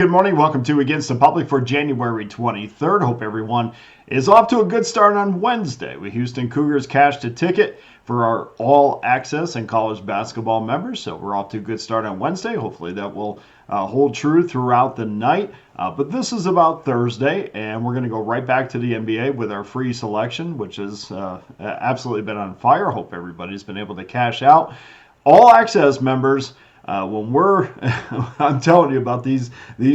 Good morning. Welcome to Against the Public for January 23rd. Hope everyone is off to a good start on Wednesday. The Houston Cougars cashed a ticket for our all access and college basketball members. So we're off to a good start on Wednesday. Hopefully that will hold true throughout the night. But this is about Thursday, and we're going to go right back to the NBA with our free selection, which has absolutely been on fire. Hope everybody's been able to cash out. All access members. When we're, I'm telling you about these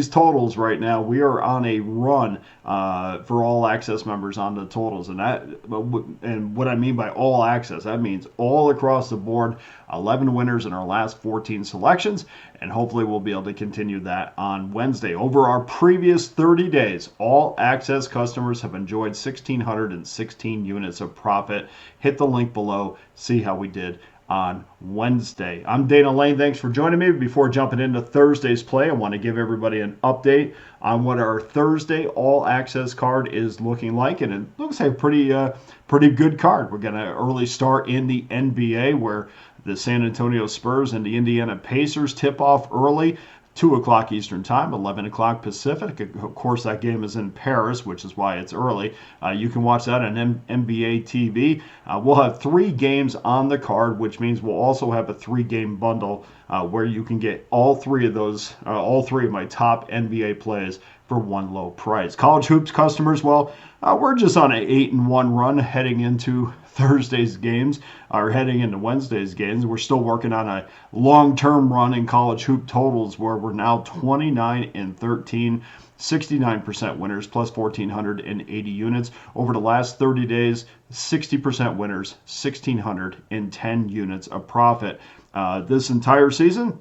totals right now. We are on a run for all access members on the totals, and what I mean by all access, that means all across the board. 11 winners in our last 14 selections, and hopefully we'll be able to continue that on Wednesday. Over our previous 30 days, all access customers have enjoyed 1,616 units of profit. Hit the link below, see how we did on Wednesday. I'm Dana Lane. Thanks for joining me. Before jumping into Thursday's play, I want to give everybody an update on what our Thursday all access card is looking like, and it looks like a pretty good card. We're going to early start in the NBA, where the San Antonio Spurs and the Indiana Pacers tip off early. 2 o'clock Eastern Time, 11 o'clock Pacific. Of course, that game is in Paris, which is why it's early. You can watch that on NBA TV. We'll have 3 games on the card, which means we'll also have a 3-game bundle where you can get all 3 of those, all 3 of my top NBA plays for one low price. College hoops customers, well, we're just on an 8-1 run heading into Thursday's games, or heading into Wednesday's games. We're still working on a long-term run in college hoop totals where we're now 29-13, 69% winners, plus 1,480 units. Over the last 30 days, 60% winners, 1,610 units of profit. This entire season,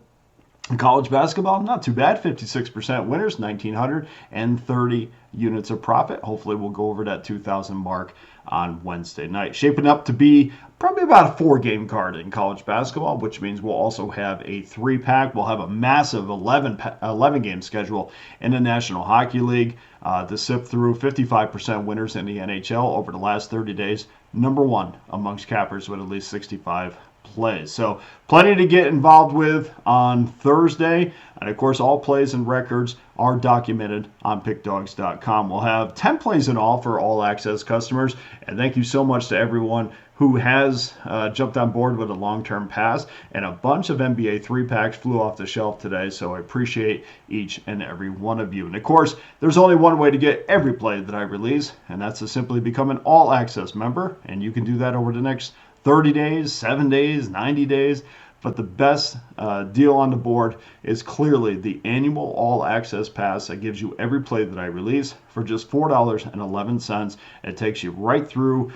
in college basketball, not too bad. 56% winners, 1,930 units of profit. Hopefully we'll go over that 2,000 mark on Wednesday night. Shaping up to be probably about a 4-game card in college basketball, which means we'll also have a 3-pack. We'll have a massive 11-game schedule in the National Hockey League to sift through. 55% winners in the NHL over the last 30 days. Number 1 amongst cappers with at least 65 plays. So plenty to get involved with on Thursday. And of course, all plays and records are documented on Pickdawgz.com. We'll have 10 plays in all for all access customers. And thank you so much to everyone who has jumped on board with a long-term pass. And a bunch of NBA 3-packs flew off the shelf today. So I appreciate each and every one of you. And of course, there's only one way to get every play that I release, and that's to simply become an all access member. And you can do that over the next 30 days, 7 days, 90 days. But the best deal on the board is clearly the annual all access pass that gives you every play that I release for just $4.11. It takes you right through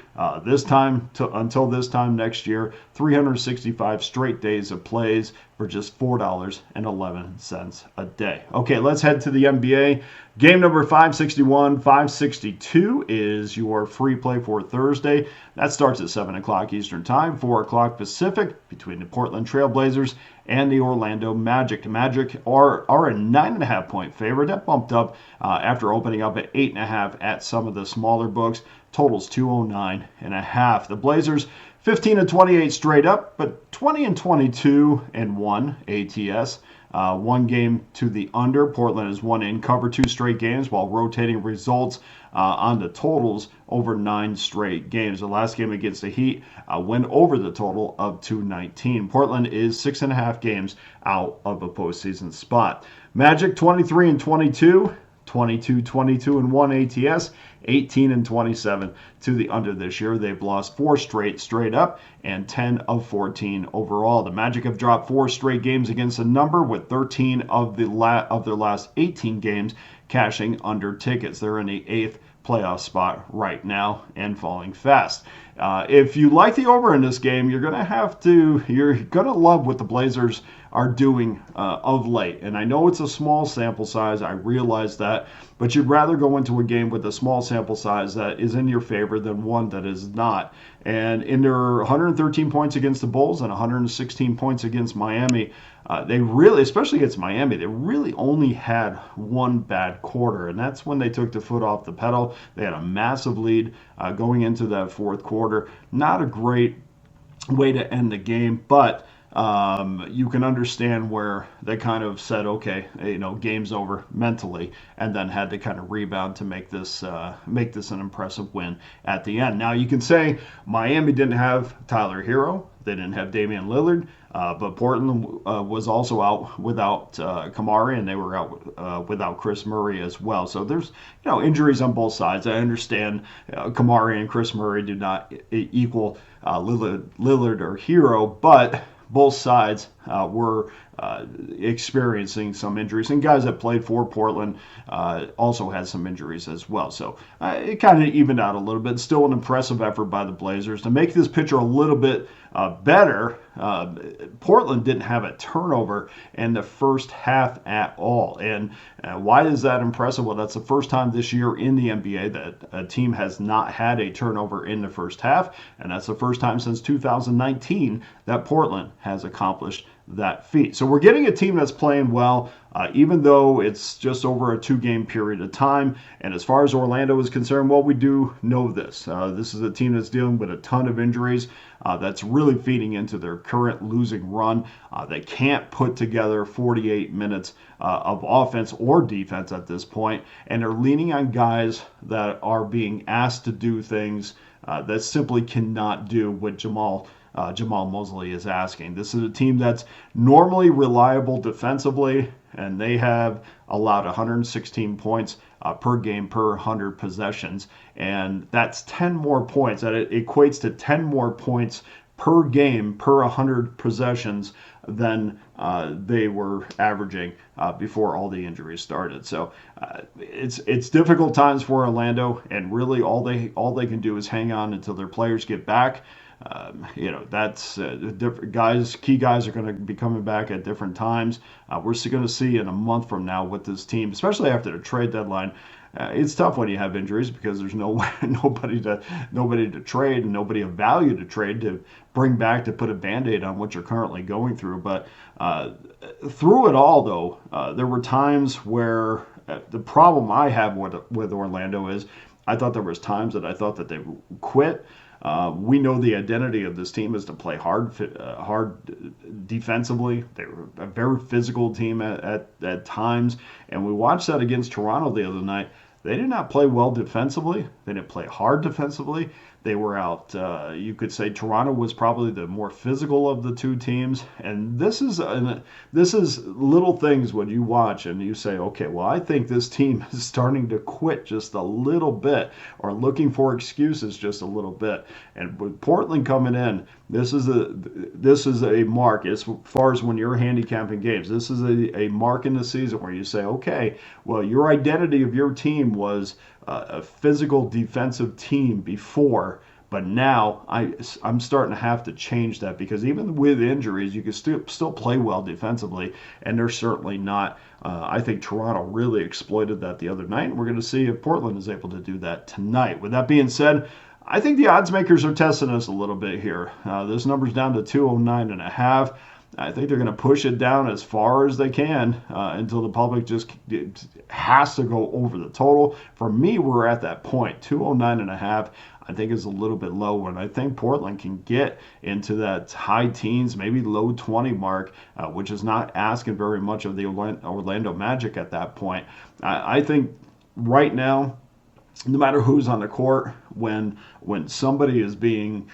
this time until this time next year. 365 straight days of plays for just $4.11 a day. Okay, let's head to the NBA. Game number 561, 562 is your free play for Thursday. That starts at 7 o'clock Eastern Time, 4 o'clock Pacific, between the Portland Trail Blazers and the Orlando Magic. The Magic are a 9.5-point favorite. That bumped up after opening up at 8.5 at some of the smaller books. Totals 209.5. The Blazers 15-28 straight up, but 20-22-1 ATS. 1 game to the under. Portland has won in cover 2 straight games while rotating results on the totals over 9 straight games. The last game against the Heat went over the total of 219. Portland is 6.5 games out of a postseason spot. Magic 23-22. 22-22-1 ATS, 18-27 to the under this year. They've lost 4 straight up, and 10 of 14 overall. The Magic have dropped 4 straight games against a number, with 13 of their last 18 games cashing under tickets. They're in the 8th playoff spot right now and falling fast. If you like the over in this game, you're gonna love what the Blazers are doing of late. And I know it's a small sample size, I realize that, but you'd rather go into a game with a small sample size that is in your favor than one that is not. And in their 113 points against the Bulls and 116 points against Miami, they really, especially against Miami, they really only had one bad quarter, and that's when they took the foot off the pedal. They had a massive lead going into that fourth quarter. Not a great way to end the game, but you can understand where they kind of said, okay, game's over mentally, and then had to kind of rebound to make this an impressive win at the end. Now you can say Miami didn't have Tyler Hero, they didn't have Damian Lillard, but Portland was also out without Kamari, and they were out without Chris Murray as well. So there's injuries on both sides. I understand Kamari and Chris Murray do not equal Lillard or Hero, but both sides were experiencing some injuries, and guys that played for Portland also had some injuries as well. So it kind of evened out a little bit. Still an impressive effort by the Blazers to make this picture a little bit better. Portland didn't have a turnover in the first half at all. And why is that impressive? Well, that's the first time this year in the NBA that a team has not had a turnover in the first half. And that's the first time since 2019 that Portland has accomplished that feat. So we're getting a team that's playing well, even though it's just over a 2-game period of time. And as far as Orlando is concerned, well, we do know this. This is a team that's dealing with a ton of injuries. That's really feeding into their current losing run. They can't put together 48 minutes of offense or defense at this point, and they're leaning on guys that are being asked to do things that simply cannot do what Jamal Mosley is asking. This is a team that's normally reliable defensively, and they have allowed 116 points per game per 100 possessions, and that's 10 more points. That equates to 10 more points per game per 100 possessions than they were averaging before all the injuries started. So it's difficult times for Orlando, and really all they can do is hang on until their players get back. That's different guys. Key guys are going to be coming back at different times. We're going to see in a month from now what this team, especially after the trade deadline. It's tough when you have injuries because there's nobody to trade and nobody of value to trade to bring back to put a Band-Aid on what you're currently going through. But through it all, though, there were times where the problem I have with Orlando is I thought there was times that I thought that they quit. We know the identity of this team is to play hard defensively. They were a very physical team at times, and we watched that against Toronto the other night. They did not play well defensively. They didn't play hard defensively. They were out. You could say Toronto was probably the more physical of the two teams. And this is little things when you watch and you say, okay, well, I think this team is starting to quit just a little bit or looking for excuses just a little bit. And with Portland coming in, this is a mark as far as when you're handicapping games. This is a mark in the season where you say, okay, well, your identity of your team was a physical defensive team before, but now I'm starting to have to change that because even with injuries, you can still play well defensively, and they're certainly not. I think Toronto really exploited that the other night, and we're going to see if Portland is able to do that tonight. With that being said, I think the odds makers are testing us a little bit here. This number's down to 209.5. I think they're going to push it down as far as they can until the public just has to go over the total. For me, we're at that point. 209.5, I think, is a little bit low, and I think Portland can get into that high teens, maybe low 20 mark, which is not asking very much of the Orlando Magic at that point. I think right now, no matter who's on the court, when somebody is being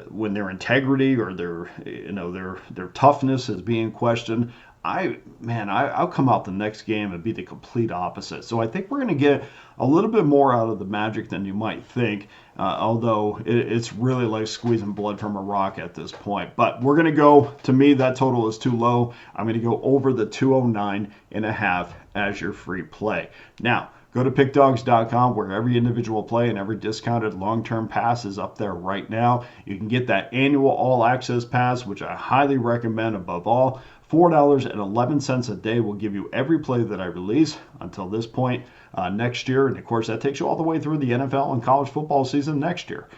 when their integrity or their toughness is being questioned, I'll come out the next game and be the complete opposite. So I think we're going to get a little bit more out of the Magic than you might think, although it's really like squeezing blood from a rock at this point. But we're going to go, to me, that total is too low. I'm going to go over the 209.5 as your free play. Now, go to pickdawgz.com where every individual play and every discounted long-term pass is up there right now. You can get that annual all-access pass, which I highly recommend above all. $4.11 a day will give you every play that I release until this point next year. And, of course, that takes you all the way through the NFL and college football season next year.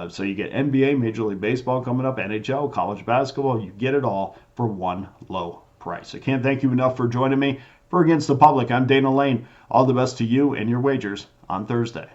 So you get NBA, Major League Baseball coming up, NHL, college basketball. You get it all for one low price. I can't thank you enough for joining me. For Against the Public, I'm Dana Lane. All the best to you and your wagers on Thursday.